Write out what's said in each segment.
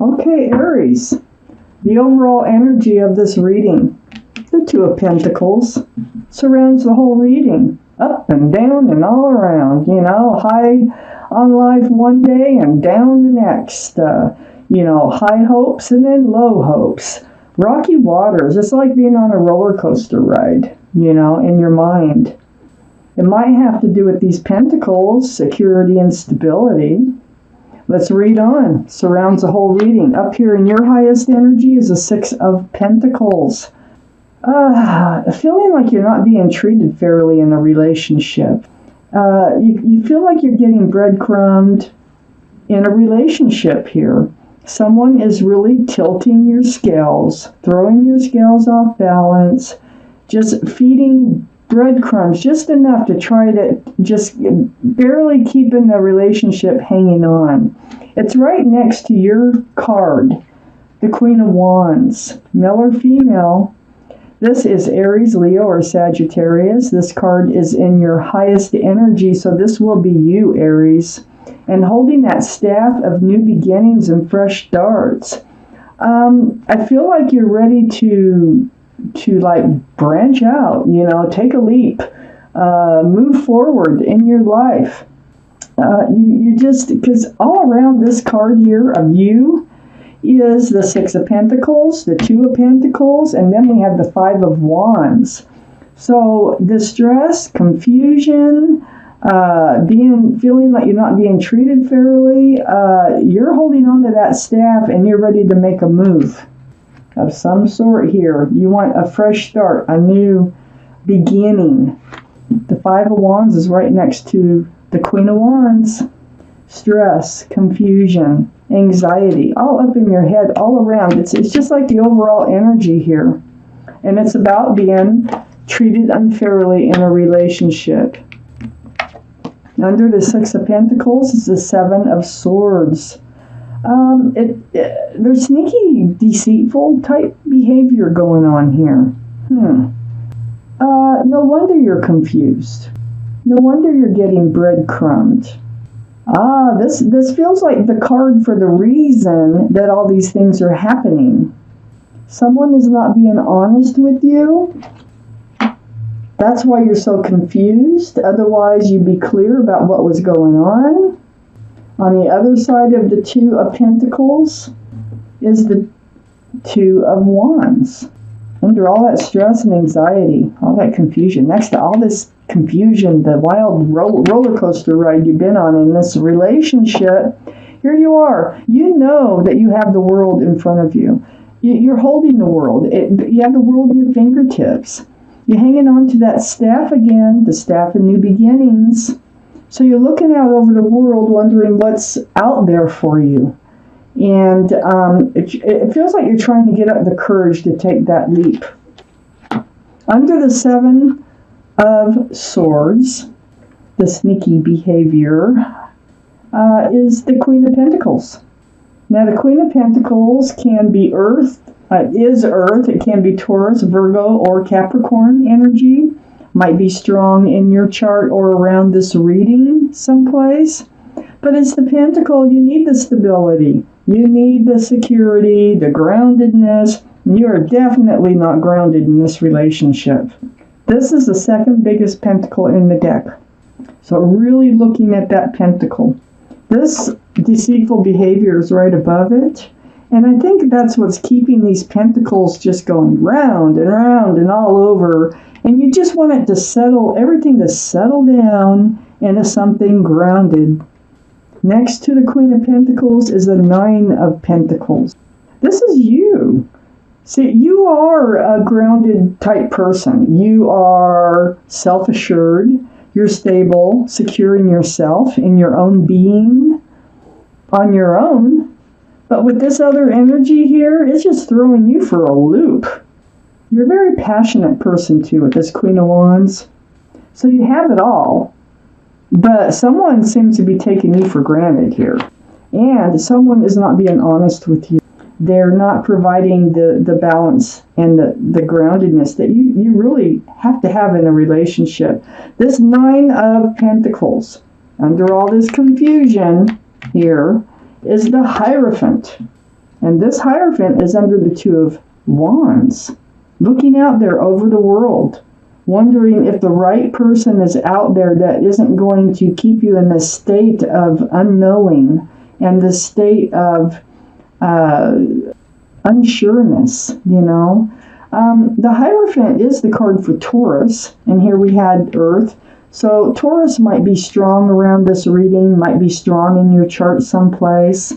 Okay, Aries, the overall energy of this reading, the Two of Pentacles, surrounds the whole reading, up and down and all around, high on life one day and down the next, high hopes and then low hopes. Rocky waters, it's like being on a roller coaster ride, in your mind. It might have to do with these pentacles, security and stability. Let's read on. Surrounds the whole reading. Up here in your highest energy is a Six of Pentacles. Feeling like you're not being treated fairly in a relationship. You feel like you're getting breadcrumbed in a relationship here. Someone is really tilting your scales, throwing your scales off balance, just feeding breadcrumbs just enough to try to just barely keeping the relationship hanging on. It's right next to your card, the Queen of Wands. Male or female, this is Aries, Leo, or Sagittarius. This card is in your highest energy, so this will be you, Aries. And holding that staff of new beginnings and fresh starts. I feel like you're ready to branch out, take a leap, move forward in your life. You just, because all around this card here of you is the Six of Pentacles, the Two of Pentacles, and then we have the Five of Wands. So distress, confusion, feeling like you're not being treated fairly, you're holding on to that staff and you're ready to make a move of some sort here. You want a fresh start, a new beginning. The Five of Wands is right next to the Queen of Wands. Stress, confusion, anxiety, all up in your head, all around. It's just like the overall energy here. And it's about being treated unfairly in a relationship. Under the Six of Pentacles is the Seven of Swords. There's sneaky, deceitful type behavior going on here. No wonder you're confused. No wonder you're getting breadcrumbed. This feels like the card for the reason that all these things are happening. Someone is not being honest with you. That's why you're so confused. Otherwise, you'd be clear about what was going on. On the other side of the Two of Pentacles is the Two of Wands. Under all that stress and anxiety, all that confusion, next to all this confusion, the wild roller coaster ride you've been on in this relationship, here you are. You know that you have the world in front of you. You're holding the world. You have the world in your fingertips. You're hanging on to that staff again, the staff of new beginnings. So you're looking out over the world wondering what's out there for you. And it feels like you're trying to get up the courage to take that leap. Under the Seven of Swords, the sneaky behavior, is the Queen of Pentacles. Now the Queen of Pentacles can be Earth, is Earth. It can be Taurus, Virgo, or Capricorn energy. Might be strong in your chart or around this reading someplace. But it's the Pentacle. You need the stability. You need the security, the groundedness. You are definitely not grounded in this relationship. This is the second biggest pentacle in the deck. So really looking at that pentacle. This deceitful behavior is right above it. And I think that's what's keeping these pentacles just going round and round and all over. And you just want it to settle, everything to settle down into something grounded. Next to the Queen of Pentacles is the Nine of Pentacles. This is you. See, you are a grounded type person. You are self-assured. You're stable, secure in yourself, in your own being, on your own. But with this other energy here, it's just throwing you for a loop. You're a very passionate person, too, with this Queen of Wands. So you have it all. But someone seems to be taking you for granted here. And someone is not being honest with you. They're not providing the balance and the groundedness that you really have to have in a relationship. This Nine of Pentacles, under all this confusion here, is the Hierophant. And this Hierophant is under the Two of Wands, looking out there over the world, wondering if the right person is out there that isn't going to keep you in this state of unknowing and this state of unsureness, you know. The Hierophant is the card for Taurus, and here we had Earth. So Taurus might be strong around this reading, might be strong in your chart someplace.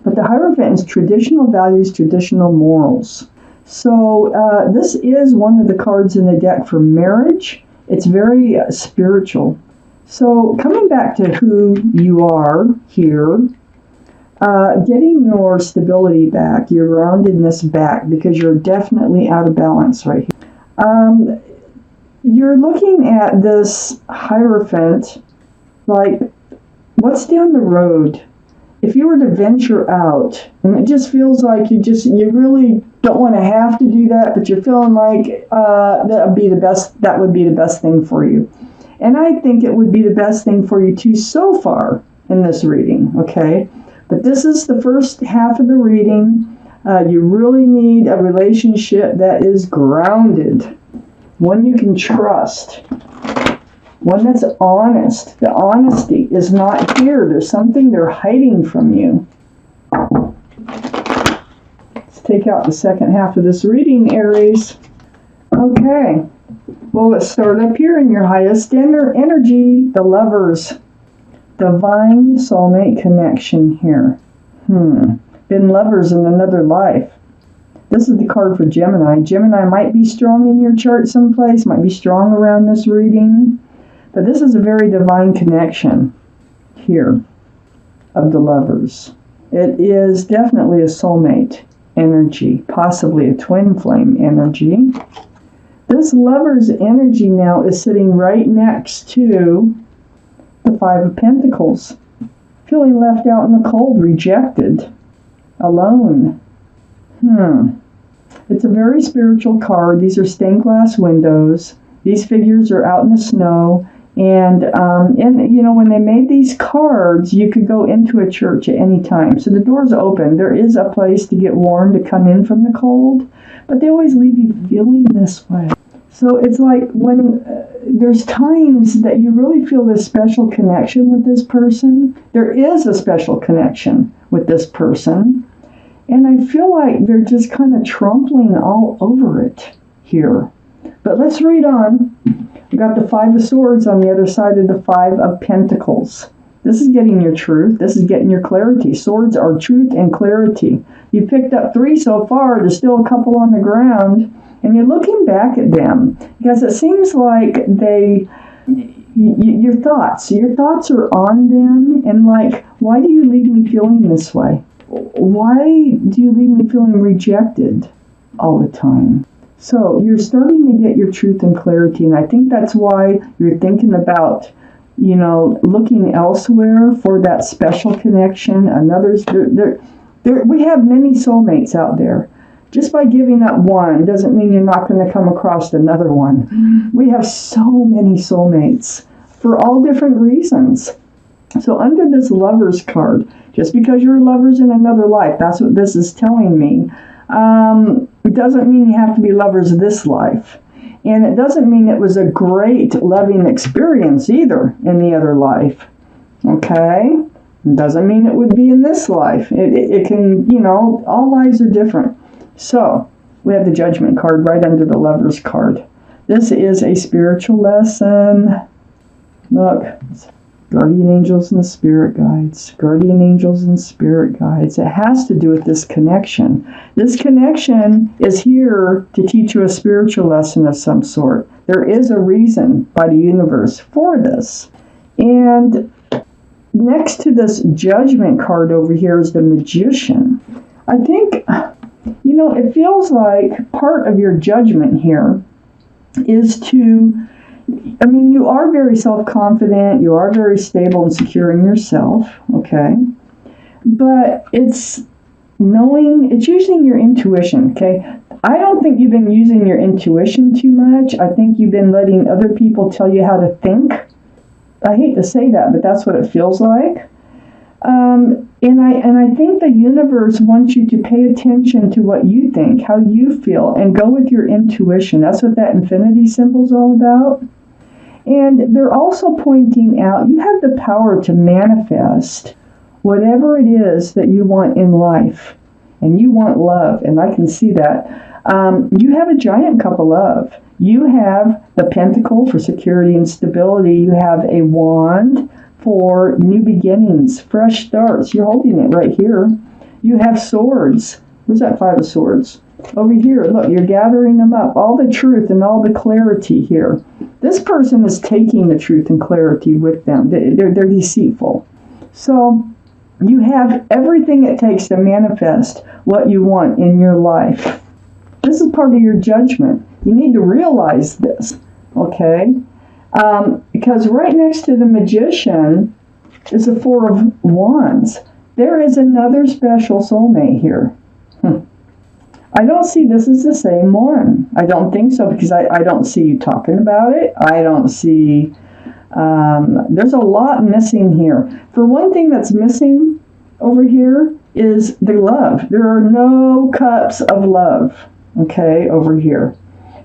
But the Hierophant is traditional values, traditional morals. So this is one of the cards in the deck for marriage. It's very spiritual. So coming back to who you are here, getting your stability back, your groundedness back, because you're definitely out of balance right here. You're looking at this Hierophant like, what's down the road? If you were to venture out, and it just feels like you really don't want to have to do that, but you're feeling like that would be the best thing for you. And I think it would be the best thing for you too so far in this reading, okay? But this is the first half of the reading. You really need a relationship that is grounded, one you can trust, one that's honest. The honesty is not here. There's something they're hiding from you. Let's take out the second half of this reading, Aries. Okay. Well, let's start up here in your highest energy, the Lovers. Divine soulmate connection here. Been lovers in another life. This is the card for Gemini. Gemini might be strong in your chart someplace, might be strong around this reading. But this is a very divine connection here of the Lovers. It is definitely a soulmate energy, possibly a twin flame energy. This Lover's energy now is sitting right next to the Five of Pentacles. Feeling left out in the cold, rejected, alone. It's a very spiritual card. These are stained glass windows. These figures are out in the snow. And you know, when they made these cards, you could go into a church at any time. So the door's open. There is a place to get warm, to come in from the cold. But they always leave you feeling this way. So it's like when there's times that you really feel this special connection with this person. There is a special connection with this person. And I feel like they're just kind of trampling all over it here. But let's read on. We got the Five of Swords on the other side of the Five of Pentacles. This is getting your truth. This is getting your clarity. Swords are truth and clarity. You picked up 3 so far. There's still a couple on the ground. And you're looking back at them. Because it seems like your thoughts are on them. And like, why do you leave me feeling this way? Why do you leave me feeling rejected all the time? So you're starting to get your truth and clarity, and I think that's why you're thinking about, you know, looking elsewhere for that special connection. We have many soulmates out there. Just by giving up one doesn't mean you're not going to come across another one. We have so many soulmates for all different reasons. So under this Lovers card, just because you're lovers in another life, that's what this is telling me. It doesn't mean you have to be lovers this life. And it doesn't mean it was a great loving experience either in the other life. Okay? It doesn't mean it would be in this life. It can, you know, all lives are different. So, we have the Judgment card right under the Lovers card. This is a spiritual lesson. Look, guardian angels and spirit guides. Guardian angels and spirit guides. It has to do with this connection. This connection is here to teach you a spiritual lesson of some sort. There is a reason by the universe for this. And next to this Judgment card over here is the Magician. I think, you know, it feels like part of your judgment here is to, I mean, you are very self-confident, you are very stable and secure in yourself, okay? But it's using your intuition, okay? I don't think you've been using your intuition too much. I think you've been letting other people tell you how to think. I hate to say that, but that's what it feels like. And I think the universe wants you to pay attention to what you think, how you feel, and go with your intuition. That's what that infinity symbol is all about. And they're also pointing out you have the power to manifest whatever it is that you want in life. And you want love, and I can see that. You have a giant cup of love. You have the pentacle for security and stability. You have a wand for new beginnings, fresh starts. You're holding it right here. You have swords. Where's that 5 of swords? Over here. Look, you're gathering them up. All the truth and all the clarity here. This person is taking the truth and clarity with them. They're deceitful. So you have everything it takes to manifest what you want in your life. This is part of your judgment. You need to realize this, okay? Because right next to the Magician is the 4 of Wands. There is another special soulmate here. I don't see this as the same one. I don't think so, because I don't see you talking about it. I don't see... there's a lot missing here. For one thing that's missing over here is the love. There are no cups of love, okay, over here.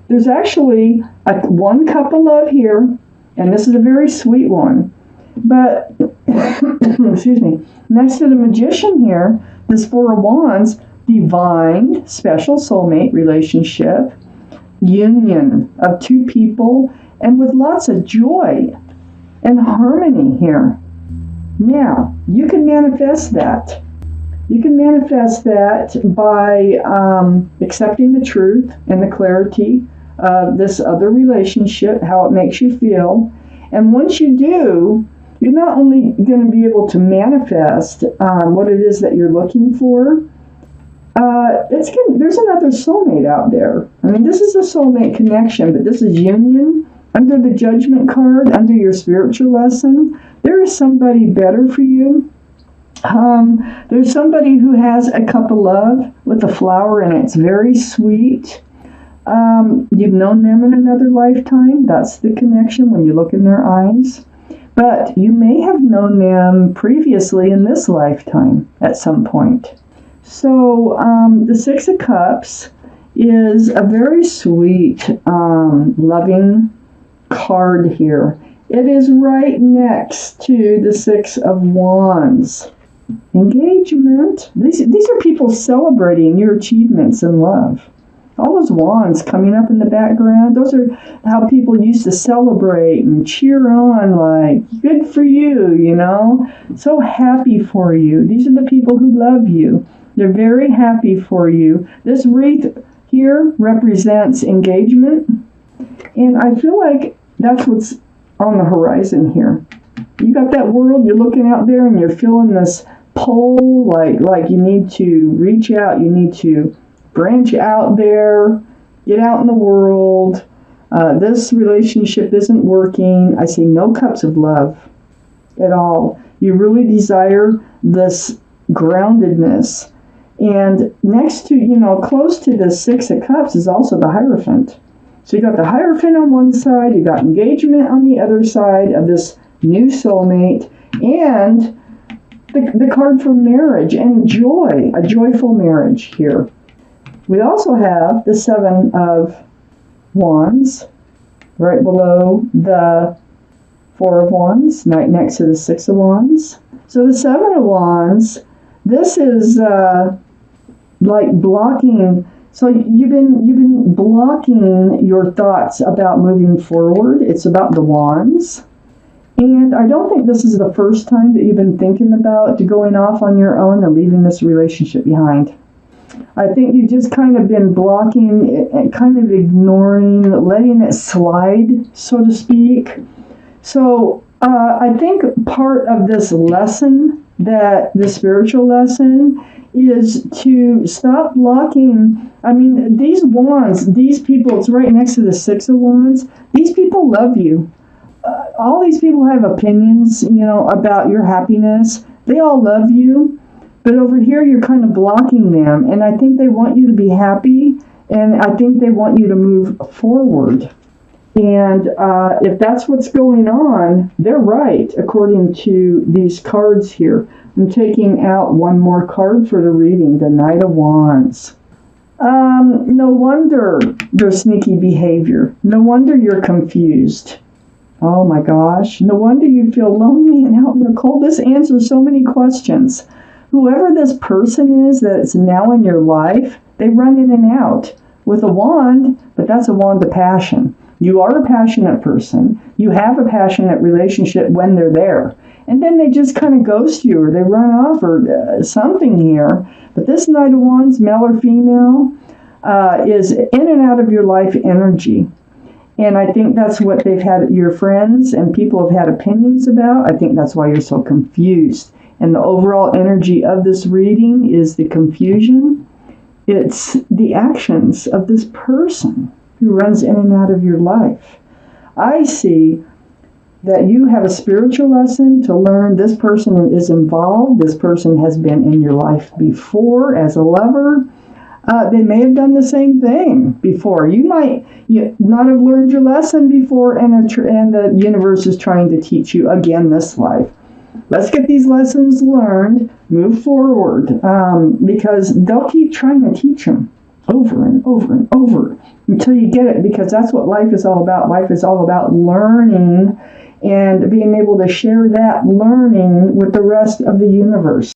There's actually one cup of love here, and this is a very sweet one. But, excuse me, next to the Magician here, this 4 of Wands, divine, special soulmate relationship, union of 2 people, and with lots of joy and harmony here. Now, you can manifest that. You can manifest that by accepting the truth and the clarity of this other relationship, how it makes you feel. And once you do, you're not only going to be able to manifest what it is that you're looking for, there's another soulmate out there. I mean, this is a soulmate connection, but this is union. Under the Judgment card, under your spiritual lesson, there is somebody better for you. There's somebody who has a cup of love with a flower in it. It's very sweet. You've known them in another lifetime. That's the connection when you look in their eyes. But you may have known them previously in this lifetime at some point. So the 6 of Cups is a very sweet, loving card here. It is right next to the 6 of Wands. Engagement. These are people celebrating your achievements in love. All those wands coming up in the background, those are how people used to celebrate and cheer on, like, good for you, you know? So happy for you. These are the people who love you. They're very happy for you. This wreath here represents engagement, and I feel like that's what's on the horizon here. You got that world, you're looking out there and you're feeling this pull, like you need to reach out, you need to branch out there, get out in the world. This relationship isn't working. I see no cups of love at all. You really desire this groundedness. And next to, close to the 6 of Cups is also the Hierophant. So you got the Hierophant on one side, you got engagement on the other side of this new soulmate, and the card for marriage and joy, a joyful marriage here. We also have the 7 of Wands right below the 4 of Wands, right next to the 6 of Wands. So the 7 of Wands, this is like blocking. So you've been blocking your thoughts about moving forward. It's about the Wands. And I don't think this is the first time that you've been thinking about going off on your own and leaving this relationship behind. I think you've just kind of been blocking it and kind of ignoring, letting it slide, so to speak. So I think part of this lesson, that the spiritual lesson, is to stop blocking. I mean, these wands, these people, it's right next to the 6 of Wands. These people love you. All these people have opinions, about your happiness. They all love you. But over here, you're kind of blocking them. And I think they want you to be happy. And I think they want you to move forward. And if that's what's going on, they're right, according to these cards here. I'm taking out one more card for the reading, the Knight of Wands. No wonder there's sneaky behavior. No wonder you're confused. Oh my gosh. No wonder you feel lonely and out in the cold. This answers so many questions. Whoever this person is that's now in your life, they run in and out with a wand, but that's a wand of passion. You are a passionate person. You have a passionate relationship when they're there. And then they just kind of ghost you or they run off or something here. But this Knight of Wands, male or female, is in and out of your life energy. And I think that's what they've had, your friends and people have had opinions about. I think that's why you're so confused. And the overall energy of this reading is the confusion. It's the actions of this person who runs in and out of your life. I see that you have a spiritual lesson to learn. This person is involved. This person has been in your life before as a lover. They may have done the same thing before. You might not have learned your lesson before, and the universe is trying to teach you again this life. Let's get these lessons learned, move forward, because they'll keep trying to teach them over and over and over until you get it, because that's what life is all about. Life is all about learning and being able to share that learning with the rest of the universe.